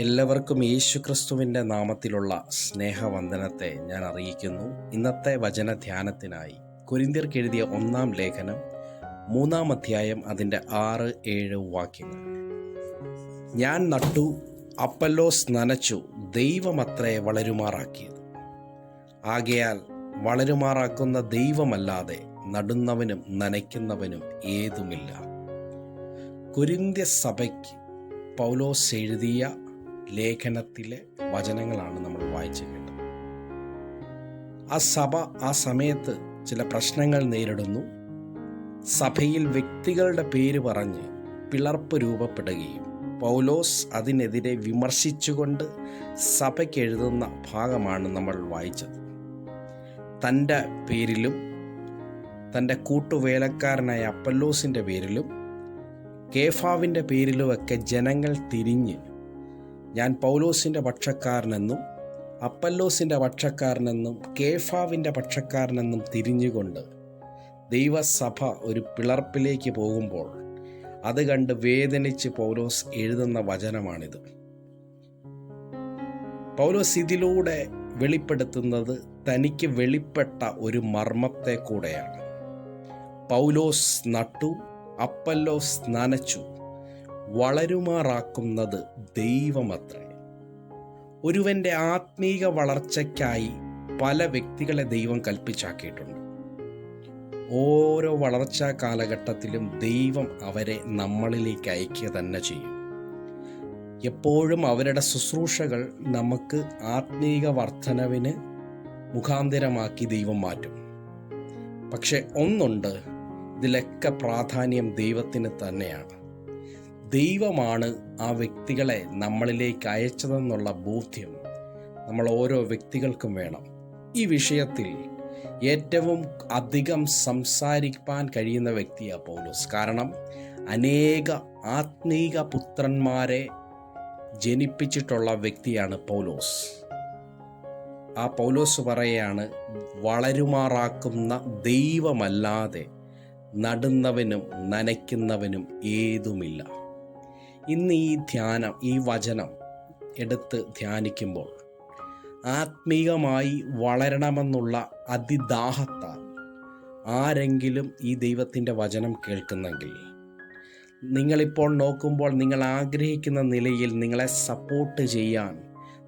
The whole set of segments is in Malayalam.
എല്ലാവർക്കും യേശുക്രിസ്തുവിൻ്റെ നാമത്തിലുള്ള സ്നേഹവന്ദനത്തെ ഞാൻ അറിയിക്കുന്നു. ഇന്നത്തെ വചനധ്യാനത്തിനായി കൊരിന്ത്യർക്ക് എഴുതിയ 1-ാം ലേഖനം 3-ാം അധ്യായം അതിൻ്റെ 6-7 വാക്യങ്ങൾ. ഞാൻ നട്ടു, അപ്പല്ലോസ് നനച്ചു, ദൈവമത്രേ വളരുമാറാക്കിയത്. ആകയാൽ വളരുമാറാക്കുന്ന ദൈവമല്ലാതെ നടുന്നവനും നനയ്ക്കുന്നവനും ഏതുമില്ല. കൊരിന്ത്യ സഭയ്ക്ക് പൗലോസ് എഴുതിയ ലേഖനത്തിലെ വചനങ്ങളാണ് നമ്മൾ വായിച്ചു കേട്ടത്. ആ സഭ ആ സമയത്ത് ചില പ്രശ്നങ്ങൾ നേരിടുന്നു. സഭയിൽ വ്യക്തികളുടെ പേര് പറഞ്ഞ് പിളർപ്പ് രൂപപ്പെടുകയും പൗലോസ് അതിനെതിരെ വിമർശിച്ചുകൊണ്ട് സഭയ്ക്ക് എഴുതുന്ന ഭാഗമാണ് നമ്മൾ വായിച്ചത്. തൻ്റെ പേരിലും തൻ്റെ കൂട്ടുവേലക്കാരനായ അപ്പല്ലോസിൻ്റെ പേരിലും കേഫാവിൻ്റെ പേരിലുമൊക്കെ ജനങ്ങൾ തിരിഞ്ഞ് ഞാൻ പൗലോസിൻ്റെ പക്ഷക്കാരനെന്നും അപ്പല്ലോസിൻ്റെ പക്ഷക്കാരനെന്നും കേഫാവിൻ്റെ പക്ഷക്കാരനെന്നും തിരിഞ്ഞുകൊണ്ട് ദൈവസഭ ഒരു പിളർപ്പിലേക്ക് പോകുമ്പോൾ അത് കണ്ട് വേദനിച്ച് പൗലോസ് എഴുതുന്ന വചനമാണിത്. പൗലോസ് ഇതിലൂടെ വെളിപ്പെടുത്തുന്നത് തനിക്ക് വെളിപ്പെട്ട ഒരു മർമ്മത്തെ കൂടെയാണ്. പൗലോസ് നട്ടു, അപ്പല്ലോസ് നനച്ചു, വളരുമാറാക്കുന്നത് ദൈവമത്രേ. ഒരുവൻ്റെ ആത്മീക വളർച്ചയ്ക്കായി പല വ്യക്തികളെ ദൈവം കൽപ്പിച്ചാക്കിയിട്ടുണ്ട്. ഓരോ വളർച്ചാ കാലഘട്ടത്തിലും ദൈവം അവരെ നമ്മളിലേക്ക് അയക്കുക തന്നെ ചെയ്യും. എപ്പോഴും അവരുടെ ശുശ്രൂഷകൾ നമുക്ക് ആത്മീക വർധനവിന് മുഖാന്തരമാക്കി ദൈവം മാറ്റും. പക്ഷെ ഒന്നുണ്ട്, ഇതിലൊക്കെ പ്രാധാന്യം ദൈവത്തിന് തന്നെയാണ്. ദൈവമാണ് ആ വ്യക്തികളെ നമ്മളിലേക്ക് അയച്ചതെന്നുള്ള ബോധ്യം നമ്മൾ ഓരോ വ്യക്തികൾക്കും വേണം. ഈ വിഷയത്തിൽ ഏറ്റവും അധികം സംസാരിക്കാൻ കഴിയുന്ന വ്യക്തിയാണ് പൗലോസ്. കാരണം അനേക ആത്മീക പുത്രന്മാരെ ജനിപ്പിച്ചിട്ടുള്ള വ്യക്തിയാണ് പൗലോസ്. ആ പൗലോസ് പറയുകയാണ്, വളരുമാറാക്കുന്ന ദൈവമല്ലാതെ നടുന്നവനും നനയ്ക്കുന്നവനും ഏതുമില്ല. ഇന്ന് ഈ വചനം എടുത്ത് ധ്യാനിക്കുമ്പോൾ ആത്മീകമായി വളരണമെന്നുള്ള അതിദാഹത്താൽ ആരെങ്കിലും ഈ ദൈവത്തിൻ്റെ വചനം കേൾക്കുന്നെങ്കിൽ, നിങ്ങളിപ്പോൾ നോക്കുമ്പോൾ നിങ്ങൾ ആഗ്രഹിക്കുന്ന നിലയിൽ നിങ്ങളെ സപ്പോർട്ട് ചെയ്യാൻ,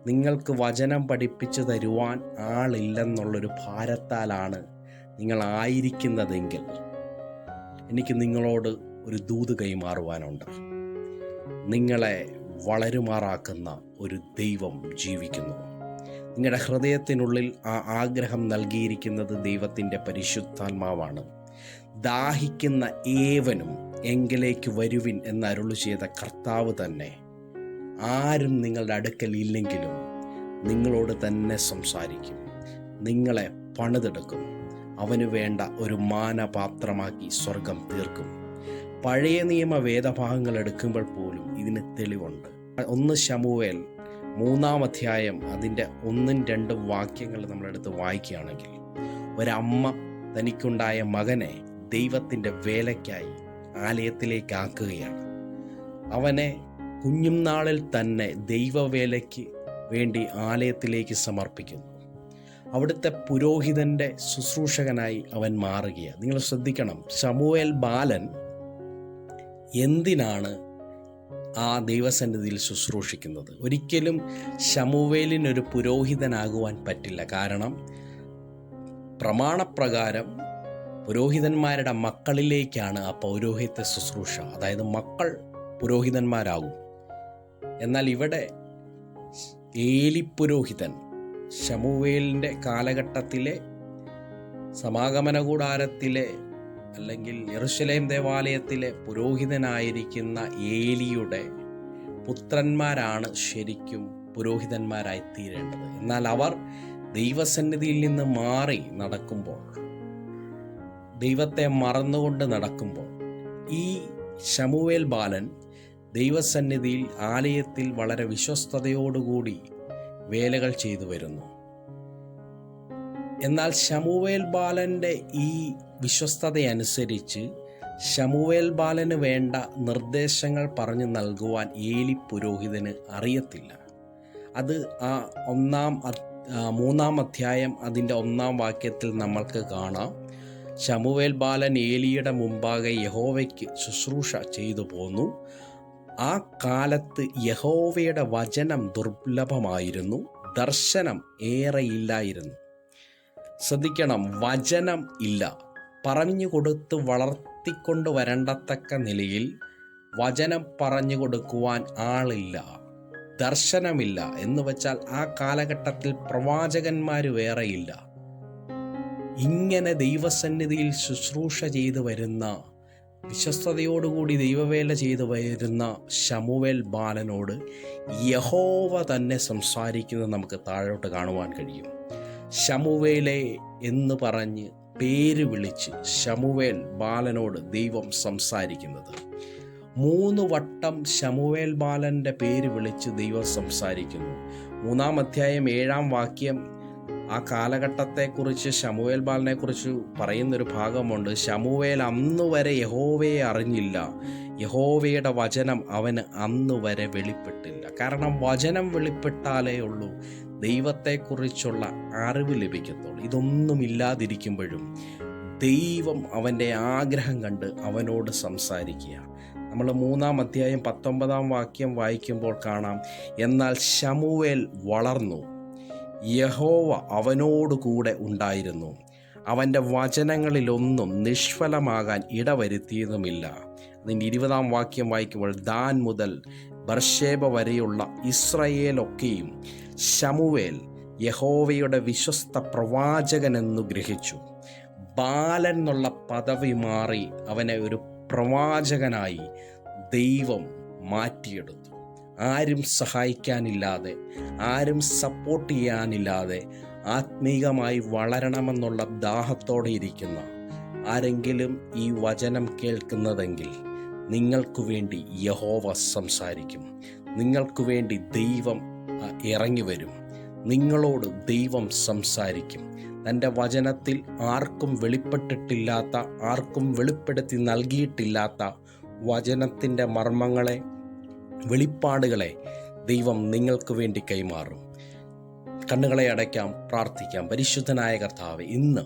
നിങ്ങൾക്ക് വചനം പഠിപ്പിച്ചു തരുവാൻ ആളില്ലെന്നുള്ളൊരു ഭാരത്താലാണ് നിങ്ങളായിരിക്കുന്നതെങ്കിൽ എനിക്ക് നിങ്ങളോട് ഒരു ദൂത് കൈമാറുവാനുണ്ട്. നിങ്ങളെ വളരുമാറാക്കുന്ന ഒരു ദൈവം ജീവിക്കുന്നു. നിങ്ങളുടെ ഹൃദയത്തിനുള്ളിൽ ആ ആഗ്രഹം നൽകിയിരിക്കുന്നത് ദൈവത്തിൻ്റെ പരിശുദ്ധാത്മാവാണ്. ദാഹിക്കുന്ന ഏവനും എങ്കിലേക്ക് വരുവിൻ എന്നരുളി ചെയ്ത കർത്താവ് തന്നെ ആരും നിങ്ങളുടെ അടുക്കൽ ഇല്ലെങ്കിലും നിങ്ങളോട് തന്നെ സംസാരിക്കും, നിങ്ങളെ പണിതെടുക്കും, അവന് വേണ്ട ഒരു മാനപാത്രമാക്കി സ്വർഗം തീർക്കും. പഴയ നിയമ വേദഭാഗങ്ങൾ എടുക്കുമ്പോൾ പോലും ഇതിന് തെളിവുണ്ട്. 1 ശമൂവേൽ 3-ാം അധ്യായം അതിൻ്റെ 1-2 വാക്യങ്ങൾ നമ്മളെടുത്ത് വായിക്കുകയാണെങ്കിൽ, ഒരമ്മ തനിക്കുണ്ടായ മകനെ ദൈവത്തിൻ്റെ വേലയ്ക്കായി ആലയത്തിലേക്ക് ആക്കുകയാണ്. അവനെ കുഞ്ഞുനാളിൽ തന്നെ ദൈവവേലയ്ക്ക് വേണ്ടി ആലയത്തിലേക്ക് സമർപ്പിക്കുന്നു. അവിടുത്തെ പുരോഹിതൻ്റെ ശുശ്രൂഷകനായി അവൻ മാറുകയാണ്. നിങ്ങൾ ശ്രദ്ധിക്കണം, ശമൂവേൽ ബാലൻ എന്തിനാണ് ആ ദൈവസന്നിധിയിൽ ശുശ്രൂഷിക്കുന്നത്? ഒരിക്കലും ശമൂവേലിനൊരു പുരോഹിതനാകുവാൻ പറ്റില്ല. കാരണം പ്രമാണപ്രകാരം പുരോഹിതന്മാരുടെ മക്കളിലേക്കാണ് ആ പൗരോഹിത്യ ശുശ്രൂഷ, അതായത് മക്കൾ പുരോഹിതന്മാരാകും. എന്നാൽ ഇവിടെ ഏലി പുരോഹിതൻ ശമൂവേലിൻ്റെ കാലഘട്ടത്തിലെ സമാഗമന കൂടാരത്തിലെ അല്ലെങ്കിൽ യെരുശലേം ദേവാലയത്തിലെ പുരോഹിതനായിരിക്കുന്ന ഏലിയുടെ പുത്രന്മാരാണ് ശരിക്കും പുരോഹിതന്മാരായി തീരേണ്ടത്. എന്നാൽ അവർ ദൈവസന്നിധിയിൽ നിന്ന് മാറി നടക്കുമ്പോൾ, ദൈവത്തെ മറന്നുകൊണ്ട് നടക്കുമ്പോൾ, ഈ ശമൂവേൽ ബാലൻ ദൈവസന്നിധിയിൽ ആലയത്തിൽ വളരെ വിശ്വസ്തയോടുകൂടി വേലകൾ ചെയ്തു വരുന്നു. എന്നാൽ ശമൂവേൽ ബാലൻ്റെ ഈ വിശ്വസ്തതയനുസരിച്ച് ശമൂവേൽ ബാലന് വേണ്ട നിർദ്ദേശങ്ങൾ പറഞ്ഞു നൽകുവാൻ ഏലി പുരോഹിതന് അറിയത്തില്ല. അത് ആ 3-ാം അധ്യായം അതിൻ്റെ 1-ാം വാക്യത്തിൽ നമ്മൾക്ക് കാണാം. ശമൂവേൽ ബാലൻ ഏലിയുടെ മുമ്പാകെ യഹോവയ്ക്ക് ശുശ്രൂഷ ചെയ്തു പോന്നു. ആ കാലത്ത് യഹോവയുടെ വചനം ദുർലഭമായിരുന്നു, ദർശനം ഏറെയില്ലായിരുന്നു. ശ്രദ്ധിക്കണം, വചനം ഇല്ല. പറഞ്ഞുകൊടുത്ത് വളർത്തിക്കൊണ്ട് വരണ്ടത്തക്ക നിലയിൽ വചനം പറഞ്ഞു കൊടുക്കുവാൻ ആളില്ല, ദർശനമില്ല. എന്ന് വെച്ചാൽ ആ കാലഘട്ടത്തിൽ പ്രവാചകന്മാർ വേറെയില്ല. ഇങ്ങനെ ദൈവസന്നിധിയിൽ ശുശ്രൂഷ ചെയ്തു വരുന്ന, വിശ്വസ്തയോടുകൂടി ദൈവവേല ചെയ്തു വരുന്ന ശമൂവേൽ ബാലനോട് യഹോവ തന്നെ സംസാരിക്കുന്നത് നമുക്ക് താഴോട്ട് കാണുവാൻ കഴിയും. ശമൂവേലേ എന്ന് പറഞ്ഞ് പേര് വിളിച്ച് ശമൂവേൽ ബാലനോട് ദൈവം സംസാരിക്കുന്നത്. 3 വട്ടം ശമൂവേൽ ബാലൻ്റെ പേര് വിളിച്ച് ദൈവം സംസാരിക്കുന്നു. 3-ാം അധ്യായം 7-ാം വാക്യം ആ കാലഘട്ടത്തെക്കുറിച്ച് ശമൂവേൽ ബാലനെക്കുറിച്ച് പറയുന്നൊരു ഭാഗമുണ്ട്. ശമൂവേൽ അന്ന് വരെ യഹോവയെ അറിഞ്ഞില്ല, യഹോവയുടെ വചനം അവന് അന്ന് വരെ വെളിപ്പെട്ടില്ല. കാരണം വചനം വെളിപ്പെട്ടാലേ ഉള്ളൂ ദൈവത്തെക്കുറിച്ചുള്ള അറിവ് ലഭിക്കത്തുള്ളൂ. ഇതൊന്നുമില്ലാതിരിക്കുമ്പോഴും ദൈവം അവൻ്റെ ആഗ്രഹം കണ്ട് അവനോട് സംസാരിക്കുക. നമ്മൾ 3-ാം അധ്യായം 19-ാം വാക്യം വായിക്കുമ്പോൾ കാണാം, എന്നാൽ ശമൂവേൽ വളർന്നു, യഹോവ അവനോടുകൂടെ ഉണ്ടായിരുന്നു, അവൻ്റെ വചനങ്ങളിലൊന്നും നിഷ്ഫലമാകാൻ ഇടവരുത്തിയതുമില്ല. അതിൻ്റെ 20-ാം വാക്യം വായിക്കുമ്പോൾ, ദാൻ മുതൽ ബർശേബ വരെയുള്ള ഇസ്രായേലൊക്കെയും ശമൂവേൽ യഹോവയുടെ വിശ്വസ്ത പ്രവാചകനെന്നു ഗ്രഹിച്ചു. ബാലൻ എന്നുള്ള പദവി മാറി അവനെ ഒരു പ്രവാചകനായി ദൈവം മാറ്റിയെടുത്തു. ആരും സഹായിക്കാനില്ലാതെ, ആരും സപ്പോർട്ട് ചെയ്യാനില്ലാതെ ആത്മീകമായി വളരണമെന്നുള്ള ദാഹത്തോടെ ഇരിക്കുന്ന ആരെങ്കിലും ഈ വചനം കേൾക്കുന്നതെങ്കിൽ നിങ്ങൾക്കു വേണ്ടി യഹോവ സംസാരിക്കും. നിങ്ങൾക്കു വേണ്ടി ദൈവം ഇറങ്ങി വരും. നിങ്ങളോട് ദൈവം സംസാരിക്കും. തൻ്റെ വചനത്തിൽ ആർക്കും വെളിപ്പെട്ടിട്ടില്ലാത്ത, ആർക്കും വെളിപ്പെടുത്തി നൽകിയിട്ടില്ലാത്ത വചനത്തിൻ്റെ മർമ്മങ്ങളെ, വെളിപ്പാടുകളെ ദൈവം നിങ്ങൾക്ക് വേണ്ടി കൈമാറും. കണ്ണുകളെ അടയ്ക്കാം, പ്രാർത്ഥിക്കാം. പരിശുദ്ധനായ കർത്താവേ, ഇന്ന്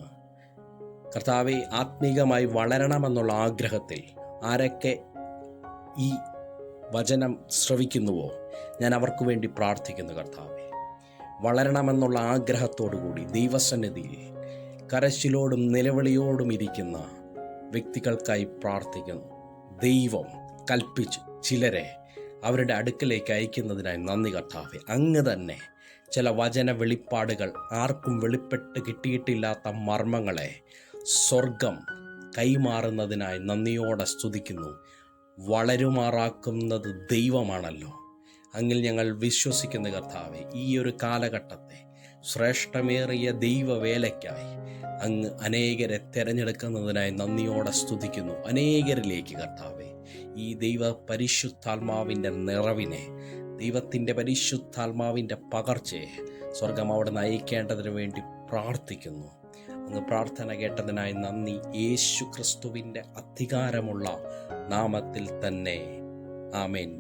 കർത്താവെ ആത്മീകമായി വളരണമെന്നുള്ള ആഗ്രഹത്തിൽ ആരൊക്കെ ഈ വചനം ശ്രവിക്കുന്നുവോ ഞാൻ അവർക്ക് വേണ്ടി പ്രാർത്ഥിക്കുന്നു. കർത്താവെ, വളരണമെന്നുള്ള ആഗ്രഹത്തോടുകൂടി ദൈവസന്നിധിയിൽ കരച്ചിലോടും നിലവിളിയോടും ഇരിക്കുന്ന വ്യക്തികൾക്കായി പ്രാർത്ഥിക്കുന്നു. ദൈവം കൽപ്പിച്ച് ചിലരെ അവരുടെ അടുക്കലേക്ക് അയക്കുന്നതിനായി നന്ദി കർത്താവെ. അങ്ങ് തന്നെ ചില വചന വെളിപ്പാടുകൾ, ആർക്കും വെളിപ്പെട്ട് കിട്ടിയിട്ടില്ലാത്ത മർമ്മങ്ങളെ സ്വർഗം കൈമാറുന്നതിനായി നന്ദിയോടെ സ്തുതിക്കുന്നു. വളരുമാറാക്കുന്നത് ദൈവമാണല്ലോ. അങ്ങിൽ ഞങ്ങൾ വിശ്വസിക്കുന്ന കർത്താവെ, ഈ ഒരു കാലഘട്ടത്തെ ശ്രേഷ്ഠമേറിയ ദൈവവേലയ്ക്കായി അങ്ങ് അനേകരെ തിരഞ്ഞെടുക്കുന്നതിനായി നന്ദിയോടെ സ്തുതിക്കുന്നു. അനേകരിലേക്ക് കർത്താവെ ഈ ദൈവ പരിശുദ്ധാത്മാവിൻ്റെ നിറവിനെ, ദൈവത്തിൻ്റെ പരിശുദ്ധാത്മാവിൻ്റെ പകർച്ചയെ സ്വർഗം അവിടെ നയിക്കേണ്ടതിന് വേണ്ടി പ്രാർത്ഥിക്കുന്നു. അങ്ങ് പ്രാർത്ഥന കേട്ടതിനായി നന്ദി. യേശു ക്രിസ്തുവിൻ്റെ അധികാരമുള്ള നാമത്തിൽ തന്നെ ആമേൻ.